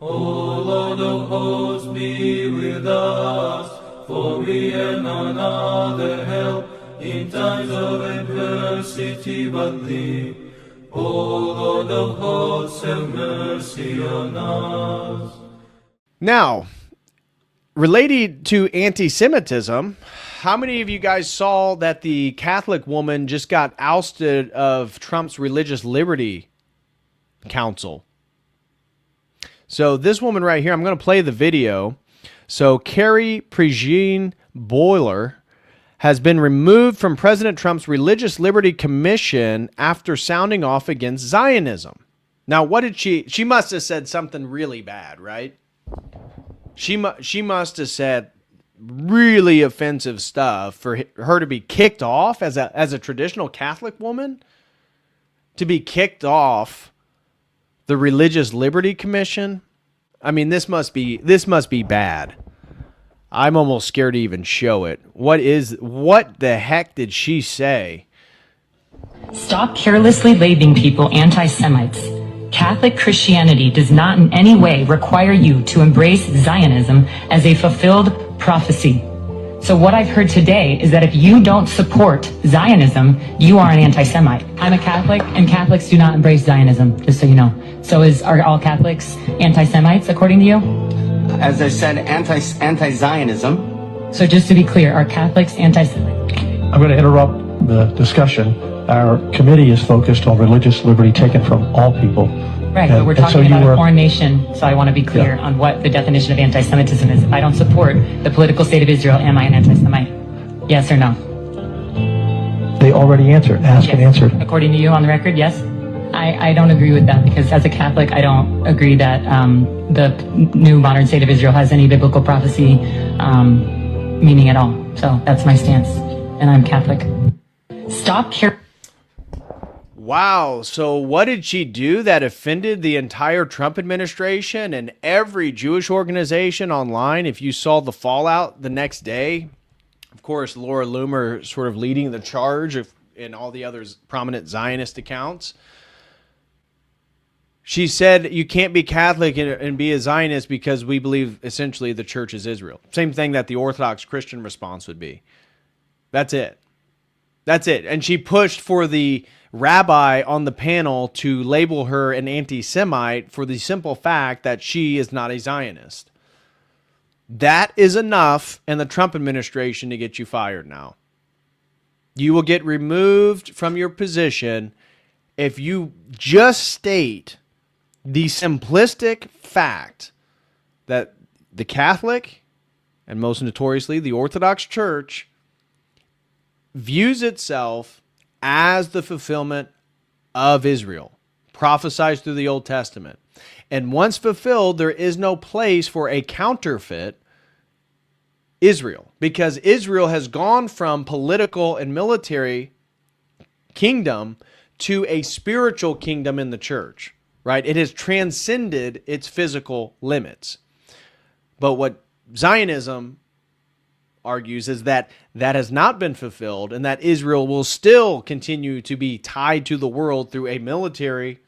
O Lord of hosts, be with us, for we have none other help in times of adversity but Thee. O Lord of hosts, have mercy on us. Now, related to anti-Semitism, how many of you guys saw that the Catholic woman just got ousted of Trump's Religious Liberty Council? So this woman right here, I'm going to play the video. So Carrie Prejean Boiler has been removed from President Trump's Religious Liberty Commission after sounding off against Zionism. Now, what did she must have said something really bad, right? She must have said really offensive stuff for her to be kicked off as a traditional Catholic woman, to be kicked off the Religious Liberty Commission. I mean, this must be bad. I'm almost scared to even show it. What the heck did she say? Stop carelessly labeling people anti-Semites. Catholic Christianity does not in any way require you to embrace Zionism as a fulfilled prophecy. So what I've heard today is that if you don't support Zionism, you are an anti-Semite. I'm a Catholic, and Catholics do not embrace Zionism, just so you know. So are all Catholics anti-Semites, according to you? As I said, anti-Zionism. So just to be clear, are Catholics anti-Semite? I'm going to interrupt the discussion. Our committee is focused on religious liberty taken from all people. Right, but we're talking about a foreign nation, so I want to be clear on what the definition of anti-Semitism is. If I don't support the political state of Israel, am I an anti-Semite? Yes or no? They already answered, asked and answered. According to you on the record, yes? I don't agree with that, because as a Catholic, I don't agree that the new modern state of Israel has any biblical prophecy meaning at all. So that's my stance, and I'm Catholic. Stop care. Wow, so what did she do that offended the entire Trump administration and every Jewish organization online? If you saw the fallout the next day, of course, Laura Loomer sort of leading the charge in all the other prominent Zionist accounts. She said you can't be Catholic and be a Zionist because we believe essentially the church is Israel. Same thing that the Orthodox Christian response would be. That's it. That's it. And she pushed for the rabbi on the panel to label her an anti-Semite for the simple fact that she is not a Zionist. That is enough in the Trump administration to get you fired now. You will get removed from your position if you just state the simplistic fact that the Catholic, and most notoriously the Orthodox Church, views itself as the fulfillment of Israel, prophesied through the Old Testament. And once fulfilled, there is no place for a counterfeit Israel, because Israel has gone from political and military kingdom to a spiritual kingdom in the church, right? It has transcended its physical limits. But what Zionism argues is that that has not been fulfilled, and that Israel will still continue to be tied to the world through a military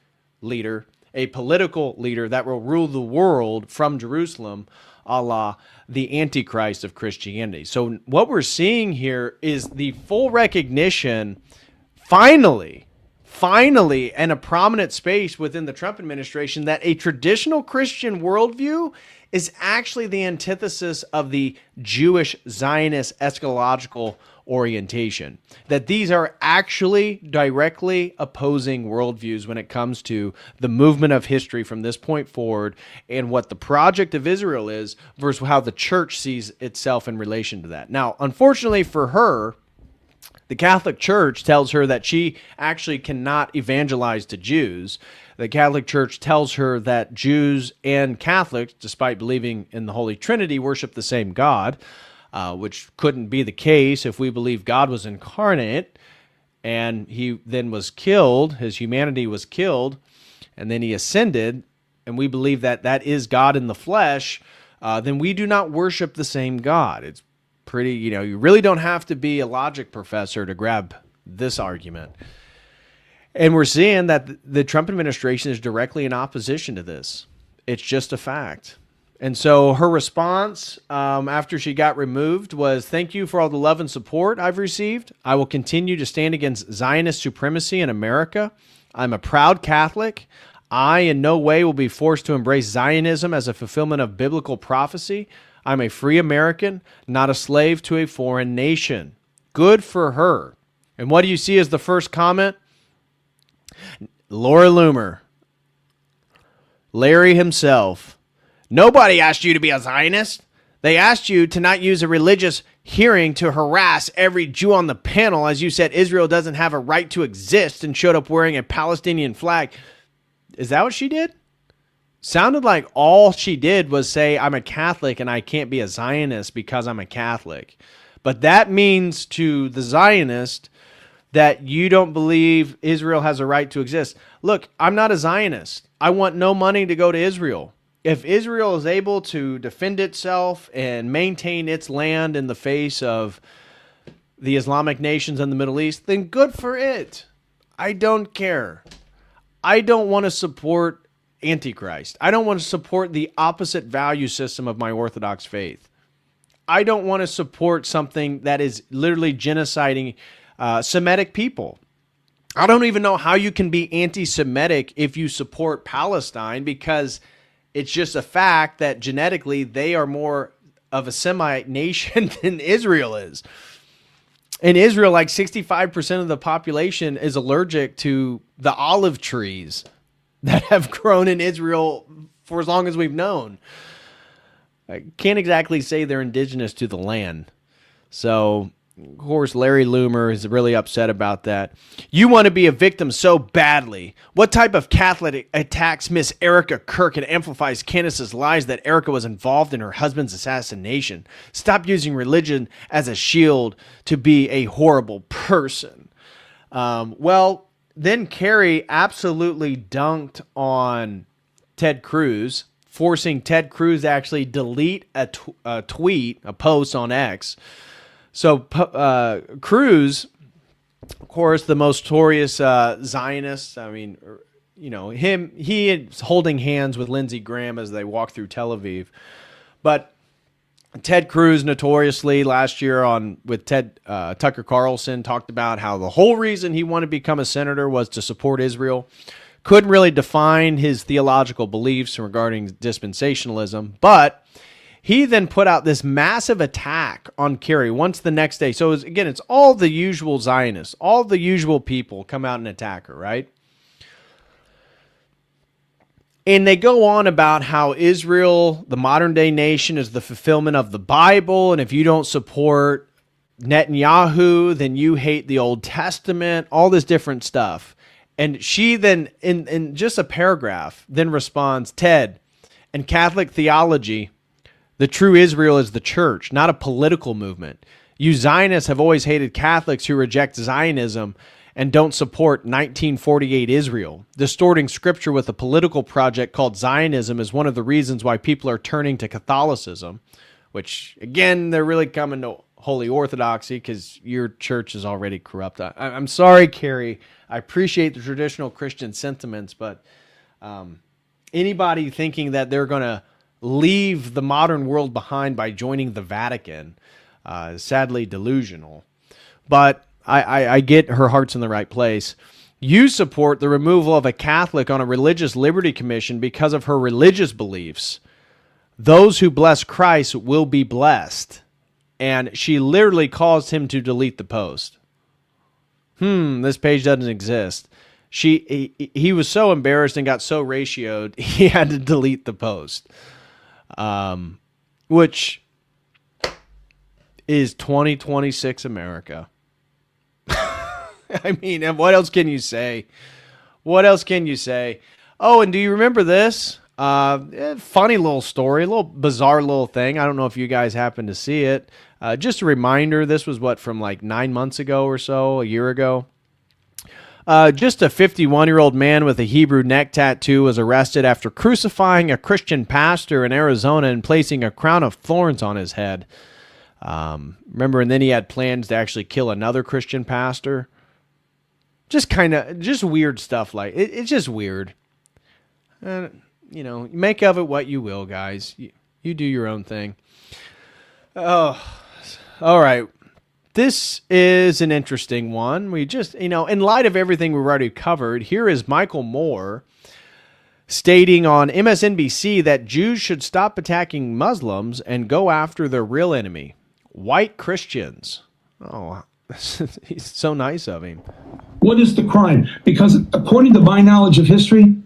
leader, a political leader that will rule the world from Jerusalem, a la the Antichrist of Christianity. So what we're seeing here is the full recognition, finally, in a prominent space within the Trump administration, that a traditional Christian worldview is actually the antithesis of the Jewish Zionist eschatological orientation. That these are actually directly opposing worldviews when it comes to the movement of history from this point forward, and what the project of Israel is versus how the church sees itself in relation to that. Now, unfortunately for her, the Catholic Church tells her that she actually cannot evangelize to Jews. The Catholic Church tells her that Jews and Catholics, despite believing in the Holy Trinity, worship the same God, which couldn't be the case if we believe God was incarnate and he then was killed, his humanity was killed, and then he ascended, and we believe that that is God in the flesh, then we do not worship the same God. It's pretty, you really don't have to be a logic professor to grab this argument. And we're seeing that the Trump administration is directly in opposition to this. It's just a fact. And so her response after she got removed was, "Thank you for all the love and support I've received. I will continue to stand against Zionist supremacy in America. I'm a proud Catholic. I in no way will be forced to embrace Zionism as a fulfillment of biblical prophecy. I'm a free American, not a slave to a foreign nation." Good for her. And what do you see as the first comment? Laura Loomer, Larry himself. Nobody asked you to be a Zionist. They asked you to not use a religious hearing to harass every Jew on the panel as you said Israel doesn't have a right to exist and showed up wearing a Palestinian flag. Is that what she did? Sounded like all she did was say, I'm a Catholic and I can't be a Zionist because I'm a Catholic. But that means to the Zionist that you don't believe Israel has a right to exist. Look, I'm not a Zionist. I want no money to go to Israel. If Israel is able to defend itself and maintain its land in the face of the Islamic nations in the Middle East, then good for it. I don't care. I don't want to support Antichrist. I don't want to support the opposite value system of my Orthodox faith. I don't want to support something that is literally genociding Semitic people. I don't even know how you can be anti-Semitic if you support Palestine, because it's just a fact that genetically they are more of a Semite nation than Israel is. In Israel, like 65% of the population is allergic to the olive trees that have grown in Israel for as long as we've known. I can't exactly say they're indigenous to the land. So, of course, Larry Loomer is really upset about that. You want to be a victim so badly. What type of Catholic attacks Miss Erica Kirk and amplifies Candace's lies that Erica was involved in her husband's assassination? Stop using religion as a shield to be a horrible person. Well, then Carrie absolutely dunked on Ted Cruz, forcing Ted Cruz to actually delete a tweet, a post on X. So Cruz, of course, the most notorious Zionist. I mean, you know, he is holding hands with Lindsey Graham as they walk through Tel Aviv. But Ted Cruz notoriously last year with Tucker Carlson talked about how the whole reason he wanted to become a senator was to support Israel. Couldn't really define his theological beliefs regarding dispensationalism, but he then put out this massive attack on Kerry once the next day. So it's all the usual Zionists, all the usual people come out and attack her, right? And they go on about how Israel, the modern day nation, is the fulfillment of the Bible. And if you don't support Netanyahu, then you hate the Old Testament, all this different stuff. And she then, in just a paragraph, then responds, Ted, in Catholic theology, the true Israel is the church, not a political movement. You Zionists have always hated Catholics who reject Zionism and don't support 1948 Israel. Distorting scripture with a political project called Zionism is one of the reasons why people are turning to Catholicism, which, again, they're really coming to Holy Orthodoxy because your church is already corrupt. I'm sorry, Carrie. I appreciate the traditional Christian sentiments, but anybody thinking that they're going to leave the modern world behind by joining the Vatican is sadly delusional. But I get her heart's in the right place. You support the removal of a Catholic on a religious liberty commission because of her religious beliefs. Those who bless Christ will be blessed. And she literally caused him to delete the post. This page doesn't exist. He was so embarrassed and got so ratioed, he had to delete the post. Which is 2026 America. I mean, what else can you say? What else can you say? Oh, and do you remember this? Funny little story, a little bizarre little thing. I don't know if you guys happen to see it. Just a reminder, this was from like 9 months ago or so, a year ago. Just a 51-year-old man with a Hebrew neck tattoo was arrested after crucifying a Christian pastor in Arizona and placing a crown of thorns on his head. Remember, and then he had plans to actually kill another Christian pastor. Just weird stuff like it's just weird. make of it what you will, guys. You do your own thing. Oh, all right. This is an interesting one. We just, in light of everything we've already covered, here is Michael Moore stating on MSNBC that Jews should stop attacking Muslims and go after their real enemy, white Christians. Oh, he's so nice of him. What is the crime? Because according to my knowledge of history,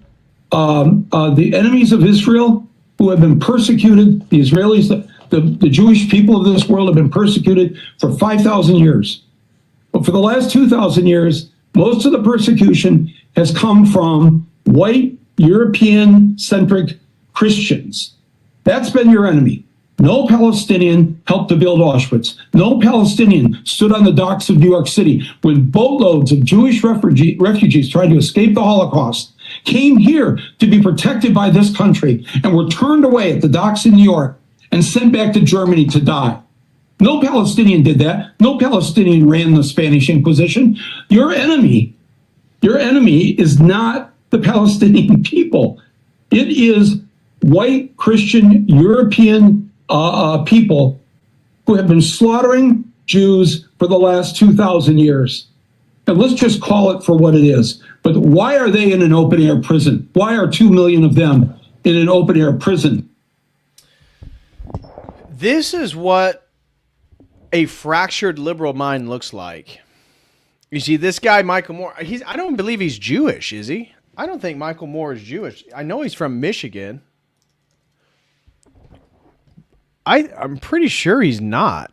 the enemies of Israel who have been persecuted, the Israelis, the Jewish people of this world have been persecuted for 5,000 years. But for the last 2,000 years, most of the persecution has come from white, European-centric Christians. That's been your enemy. No Palestinian helped to build Auschwitz. No Palestinian stood on the docks of New York City when boatloads of Jewish refugees trying to escape the Holocaust came here to be protected by this country and were turned away at the docks in New York and sent back to Germany to die. No Palestinian did that. No Palestinian ran the Spanish Inquisition. Your enemy is not the Palestinian people. It is white Christian European people who have been slaughtering Jews for the last 2,000 years. And let's just call it for what it is. But why are they in an open air prison? Why are 2 million of them in an open air prison? This is what a fractured liberal mind looks like. You see, this guy, Michael Moore, I don't believe he's Jewish, is he? I don't think Michael Moore is Jewish. I know he's from Michigan. I'm pretty sure he's not.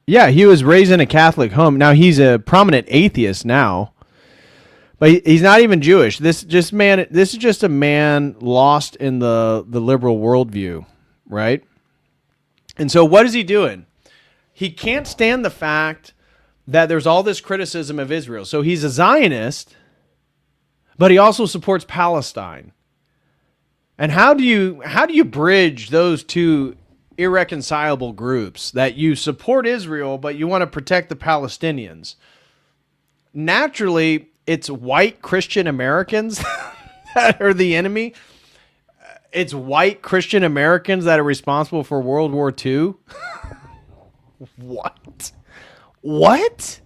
Yeah, he was raised in a Catholic home. Now he's a prominent atheist now, but he's not even Jewish. This is just a man lost in the liberal worldview, right? And so what is he doing? He can't stand the fact that there's all this criticism of Israel. So he's a Zionist, but he also supports Palestine. And how do you bridge those two irreconcilable groups, that you support Israel, but you want to protect the Palestinians? Naturally, it's white Christian Americans that are the enemy. It's white Christian Americans that are responsible for World War II. What? What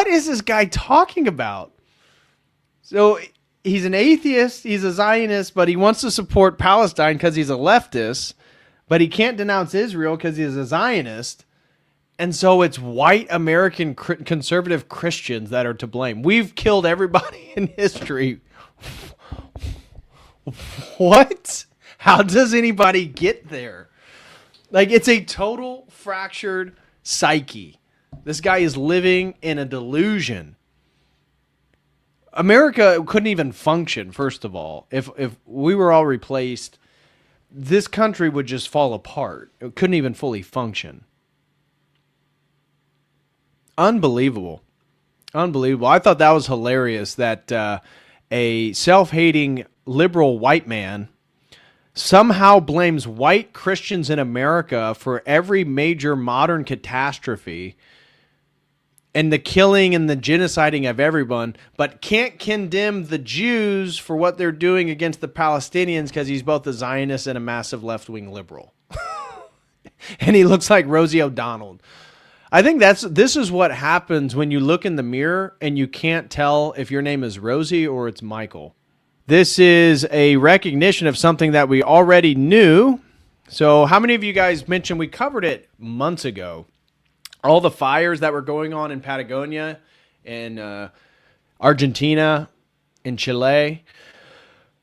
is this guy talking about? So he's an atheist, he's a Zionist, but he wants to support Palestine because he's a leftist, but he can't denounce Israel because he's a Zionist. And so it's white American conservative Christians that are to blame. We've killed everybody in history. What? How does anybody get there? Like, it's a total fractured psyche. This guy is living in a delusion. America couldn't even function, first of all. If we were all replaced, this country would just fall apart. It couldn't even fully function. Unbelievable. I thought that was hilarious that a self-hating liberal white man somehow blames white Christians in America for every major modern catastrophe and the killing and the genociding of everyone, but can't condemn the Jews for what they're doing against the Palestinians because he's both a Zionist and a massive left-wing liberal. And he looks like Rosie O'Donnell. I think this is what happens when you look in the mirror and you can't tell if your name is Rosie or it's Michael. This is a recognition of something that we already knew. So how many of you guys mentioned, we covered it months ago, all the fires that were going on in Patagonia, in Argentina, in Chile?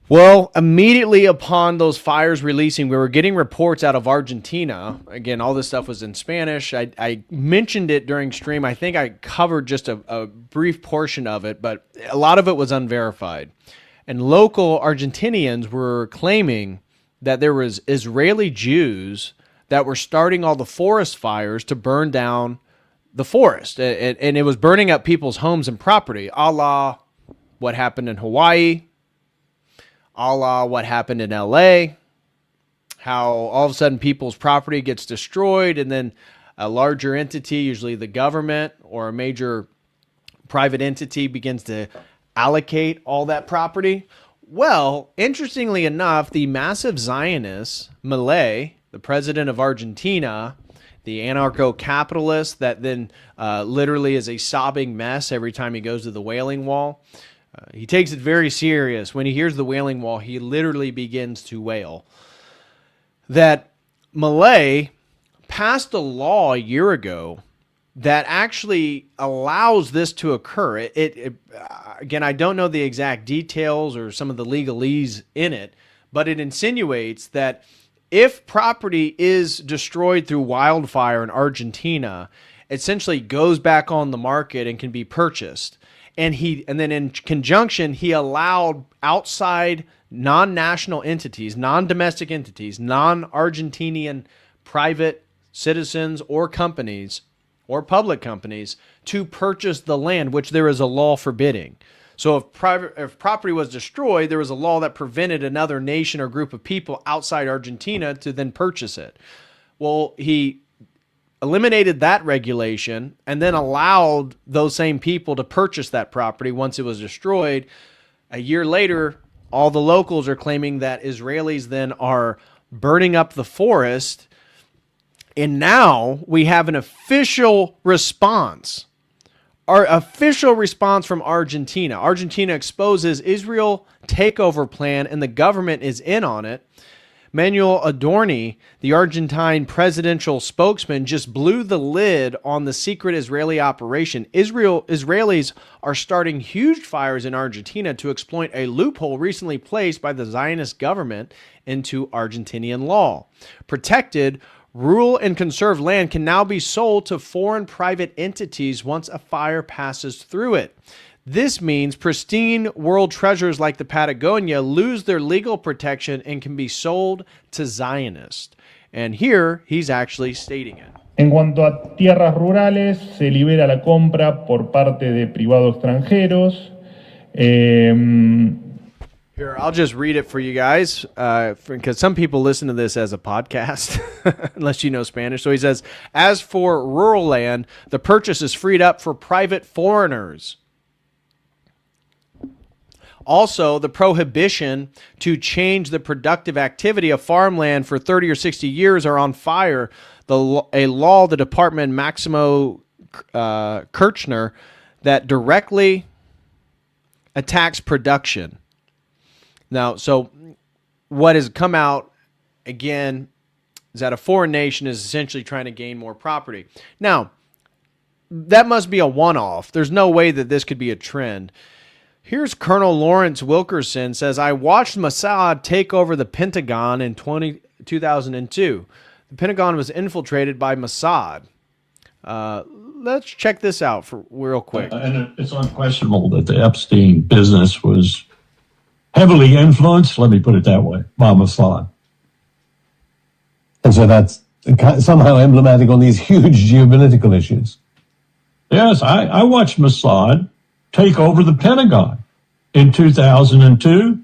Well, immediately upon those fires releasing, we were getting reports out of Argentina. Again, all this stuff was in Spanish. I mentioned it during stream. I think I covered just a brief portion of it, but a lot of it was unverified. And local Argentinians were claiming that there was Israeli Jews that were starting all the forest fires to burn down the forest. And it was burning up people's homes and property, a la what happened in Hawaii, a la what happened in LA, how all of a sudden people's property gets destroyed, and then a larger entity, usually the government or a major private entity, begins to allocate all that property. Well, interestingly enough, the massive Zionist Milei, the president of Argentina, the anarcho-capitalist that then literally is a sobbing mess every time he goes to the Wailing Wall, he takes it very serious. When he hears the Wailing Wall, he literally begins to wail. That Milei passed a law a year ago that actually allows this to occur. Again, I don't know the exact details or some of the legalese in it, but it insinuates that if property is destroyed through wildfire in Argentina, essentially goes back on the market and can be purchased. And then in conjunction, he allowed outside non-national entities, non-domestic entities, non-Argentinian private citizens or companies or public companies to purchase the land, which there is a law forbidding. So if property was destroyed, there was a law that prevented another nation or group of people outside Argentina to then purchase it. Well, he eliminated that regulation and then allowed those same people to purchase that property once it was destroyed. A year later, all the locals are claiming that Israelis then are burning up the forest. And now we have an official response. Our official response from Argentina. Argentina exposes Israel takeover plan and the government is in on it. Manuel Adorni, the Argentine presidential spokesman, just blew the lid on the secret Israeli operation. Israelis are starting huge fires in Argentina to exploit a loophole recently placed by the Zionist government into Argentinian law. Protected, rural and conserved land can now be sold to foreign private entities once a fire passes through it. This means pristine world treasures like the Patagonia lose their legal protection and can be sold to Zionists. And here he's actually stating it. En cuanto a tierras rurales, se libera la compra por parte de privados extranjeros. Here, I'll just read it for you guys, because some people listen to this as a podcast, unless you know Spanish. So he says, as for rural land, the purchase is freed up for private foreigners. Also, the prohibition to change the productive activity of farmland for 30 or 60 years are on fire. A law, the Department Maximo Kirchner, that directly attacks production. Now, so what has come out, again, is that a foreign nation is essentially trying to gain more property. Now, that must be a one-off. There's no way that this could be a trend. Here's Colonel Lawrence Wilkerson says, I watched Mossad take over the Pentagon in 2002. The Pentagon was infiltrated by Mossad. Let's check this out for real quick. And it's unquestionable that the Epstein business was heavily influenced, let me put it that way, by Mossad. And so that's somehow emblematic on these huge geopolitical issues. Yes, I watched Mossad take over the Pentagon. In 2002,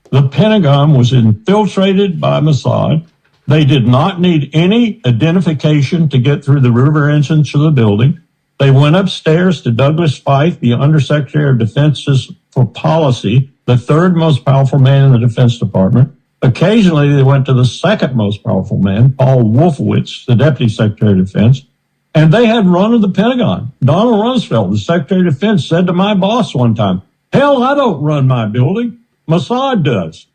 the Pentagon was infiltrated by Mossad. They did not need any identification to get through the river entrance of the building. They went upstairs to Douglas Feith, the Undersecretary of Defense for Policy, the third most powerful man in the Defense Department. Occasionally, they went to the second most powerful man, Paul Wolfowitz, the Deputy Secretary of Defense, and they had run of the Pentagon. Donald Rumsfeld, the Secretary of Defense, said to my boss one time, hell, I don't run my building. Mossad does.